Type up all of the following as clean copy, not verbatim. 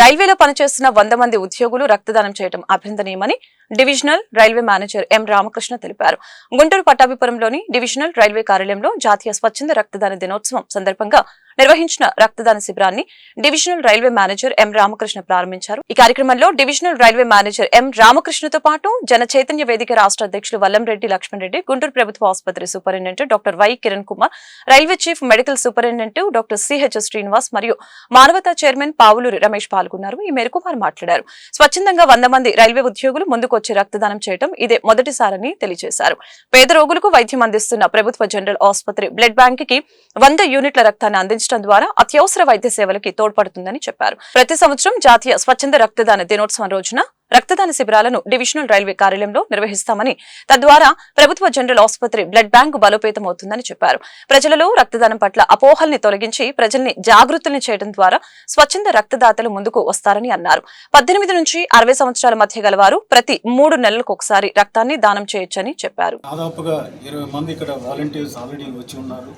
రైల్వేలో పనిచేస్తున్న 100 మంది ఉద్యోగులు రక్తదానం చేయడం అభినందనీయమని డివిజనల్ రైల్వే మేనేజర్ ఎం రామకృష్ణ తెలిపారు. గుంటూరు పట్టాభిపురంలోని డివిజనల్ రైల్వే కార్యాలయంలో జాతీయ స్వచ్ఛంద రక్తదాన దినోత్సవం సందర్భంగా నిర్వహించిన రక్తదాన శిబిరాన్ని డివిజనల్ రైల్వే మేనేజర్ ఎం రామకృష్ణ ప్రారంభించారు. ఈ కార్యక్రమంలో డివిజనల్ రైల్వే మేనేజర్ ఎం రామకృష్ణతో పాటు జన చైతన్య వేదిక రాష్ట్ర అధ్యక్షులు వల్లంరెడ్డి లక్ష్మణ్ రెడ్డి, గుంటూరు ప్రభుత్వ ఆసుపత్రి superintendent doctor why Kiran Kumar, railway chief medical superintendent doctor CH Srinivas మరియు మానవతా చైర్మన్ పావులూరి రమేష్ పాల్గొన్నారు. ఈ మేరకు వారు మాట్లాడారు. స్వచ్ఛందంగా 100 మంది రైల్వే ఉద్యోగులు ముందుకొచ్చి రక్తదానం చేయడం ఇదే మొదటిసారని తెలియజేశారు. పేద రోగులకు వైద్యం అందిస్తున్న ప్రభుత్వ జనరల్ ఆసుపత్రి బ్లడ్ బ్యాంక్ కి 100 యూనిట్ల రక్తాన్ని అందించడం ద్వారా అత్యవసర వైద్య సేవలకి తోడ్పడుతుందని చెప్పారు. ప్రతి సంవత్సరం జాతీయ స్వచ్ఛంద రక్తదాన దినోత్సవం రోజున రక్తదాన శిబిరాలను డివిజనల్ రైల్వే కార్యాలయంలో నిర్వహిస్తామని, తద్వారా ప్రభుత్వ జనరల్ ఆసుపత్రి బ్లడ్ బ్యాంకు బలోపేతమవుతుందని చెప్పారు. ప్రజలలో రక్తదానం పట్ల అపోహల్ని తొలగించి ప్రజల్ని జాగృతుల్ని చేయడం ద్వారా స్వచ్ఛంద రక్తదాతలు ముందుకు వస్తారని అన్నారు. 18 నుంచి 60 సంవత్సరాల మధ్య గలవారు ప్రతి 3 నెలలకు ఒకసారి రక్తాన్ని దానం చేయొచ్చని చెప్పారు. దాదాపుగా 20 మంది ఇక్కడ వాలంటీర్స్ ఆల్రెడీ వచ్చి ఉన్నారు.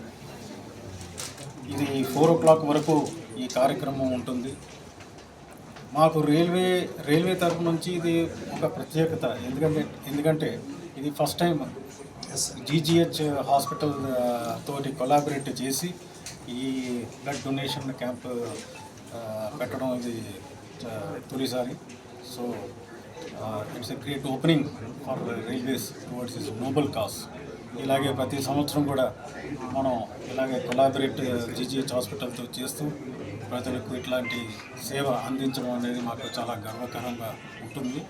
ఇది 4 o'clock వరకు ఈ కార్యక్రమం ఉంటుంది. మాకు రైల్వే తరపు నుంచి ఇది ఒక ప్రత్యేకత. ఎందుకంటే ఇది ఫస్ట్ టైం జీజీహెచ్ హాస్పిటల్ తోటి కొలాబరేట్ చేసి ఈ బ్లడ్ డొనేషన్ క్యాంప్ పెట్టడం ఇది తొలిసారి. So it's a great opening for railways towards is Nobel cause. ఇలాగే ప్రతి సంవత్సరం కూడా మనం ఇలాగే కొలాబరేట్ జీజీహెచ్ హాస్పిటల్తో చేస్తూ ప్రజలకు ఇట్లాంటి సేవ అందించడం అనేది మాకు చాలా గర్వకారంగా ఉంటుంది.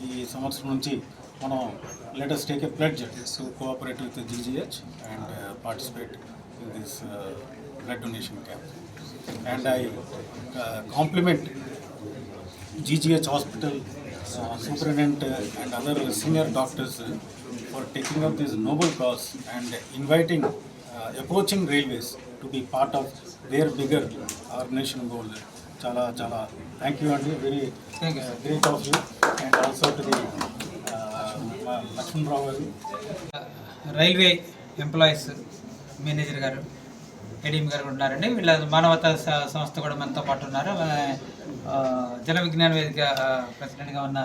ఈ సంవత్సరం నుంచి మనం let us take a pledge to cooperate with the GGH and participate in this blood donation camp. And I compliment GGH Hospital superintendent and other senior doctors for taking up this noble cause and inviting approaching railways to be part of their bigger organization goal. Chala thank you and very great of you, and also to the Lakshman Rao railway employees manager గారు, ADM గారు ఉన్నారండి. వీళ్ళ మానవతా సంస్థ కూడా మనతో పాటు ఉన్నారు. జన విజ్ఞాన వేదిక ప్రెసిడెంట్గా ఉన్న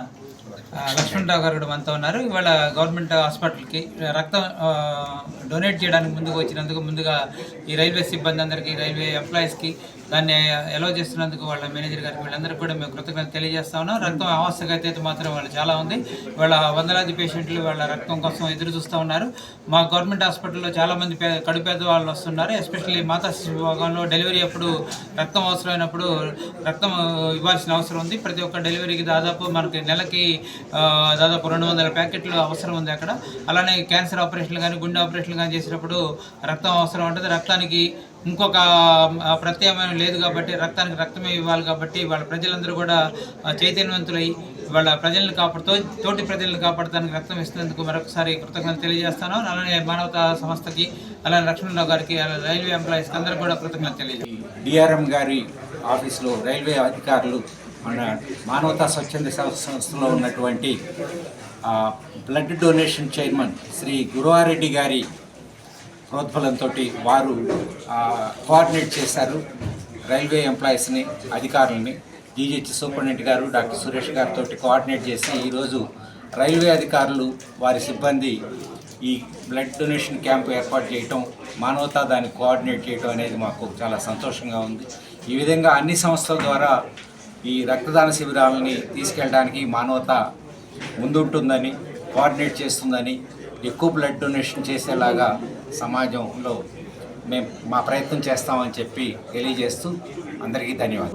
లక్ష్మణ్ రావు గారు కూడా మనతో ఉన్నారు. ఇవాళ గవర్నమెంట్ హాస్పిటల్కి రక్తం డొనేట్ చేయడానికి ముందుకు వచ్చినందుకు ముందుగా ఈ రైల్వే సిబ్బంది అందరికీ, రైల్వే ఎంప్లాయీస్కి దాన్ని అలౌ చేస్తున్నందుకు వాళ్ళ మేనేజర్ గారికి వీళ్ళందరికీ కూడా మేము కృతజ్ఞత తెలియజేస్తా ఉన్నాం. రక్తం ఆవశ్యకత మాత్రం వాళ్ళు చాలా ఉంది. వాళ్ళ వందలాది పేషెంట్లు వాళ్ళ రక్తం కోసం ఎదురు చూస్తూ ఉన్నారు. మా గవర్నమెంట్ హాస్పిటల్లో చాలామంది కడుపేద వాళ్ళు వస్తున్నారు. ఎస్పెషల్లీ మాతా శిశు విభాగంలో డెలివరీ అప్పుడు రక్తం అవసరమైనప్పుడు రక్తం ఇవ్వాల్సిన అవసరం ఉంది. ప్రతి ఒక్క డెలివరీకి దాదాపు మనకి నెలకి దాదాపు 200 ప్యాకెట్లు అవసరం ఉంది అక్కడ. అలానే క్యాన్సర్ ఆపరేషన్లు కానీ, గుండె ఆపరేషన్లు కానీ చేసినప్పుడు రక్తం అవసరం ఉంటుంది. రక్తానికి ఇంకొక ప్రత్యామ్నాయం లేదు కాబట్టి రక్తానికి రక్తమే ఇవ్వాలి కాబట్టి వాళ్ళ ప్రజలందరూ కూడా చైతన్యవంతులై వాళ్ళ ప్రజలను తోటి ప్రజలను కాపాడటానికి రక్తం ఇస్తున్నందుకు మరొకసారి కృతజ్ఞతలు తెలియజేస్తాను. అలానే మానవతా సంస్థకి, అలానే లక్ష్మణరావు గారికి, రైల్వే ఎంప్లాయీస్కి అందరూ కూడా కృతజ్ఞతలు తెలియజేస్తాను. డిఆర్ఎం గారి ఆఫీస్లో రైల్వే అధికారులు మన మానవతా స్వచ్ఛంద సంస్థలో ఉన్నటువంటి blood donation chairman Shri Guruvareddy గారి ప్రోద్బలంతో వారు కోఆర్డినేట్ చేశారు రైల్వే ఎంప్లాయీస్ని, అధికారులని. జీజీహెచ్ సూపరింటెండెంట్ గారు డాక్టర్ సురేష్ గారితో కోఆర్డినేట్ చేసి ఈరోజు రైల్వే అధికారులు వారి సిబ్బంది ఈ బ్లడ్ డొనేషన్ క్యాంపు ఏర్పాటు చేయటం, మానవతా దాన్ని కోఆర్డినేట్ చేయటం అనేది మాకు చాలా సంతోషంగా ఉంది. ఈ విధంగా అన్ని సంస్థల ద్వారా ఈ రక్తదాన శిబిరాలని తీసుకెళ్ళడానికి మానవతా ముందుంటుందని, కోఆర్డినేట్ చేస్తుందని, ఎక్కువ బ్లడ్ డొనేషన్ చేసేలాగా సమాజంలో మేము మా ప్రయత్నం చేస్తామని చెప్పి తెలియజేస్తూ అందరికీ ధన్యవాదాలు.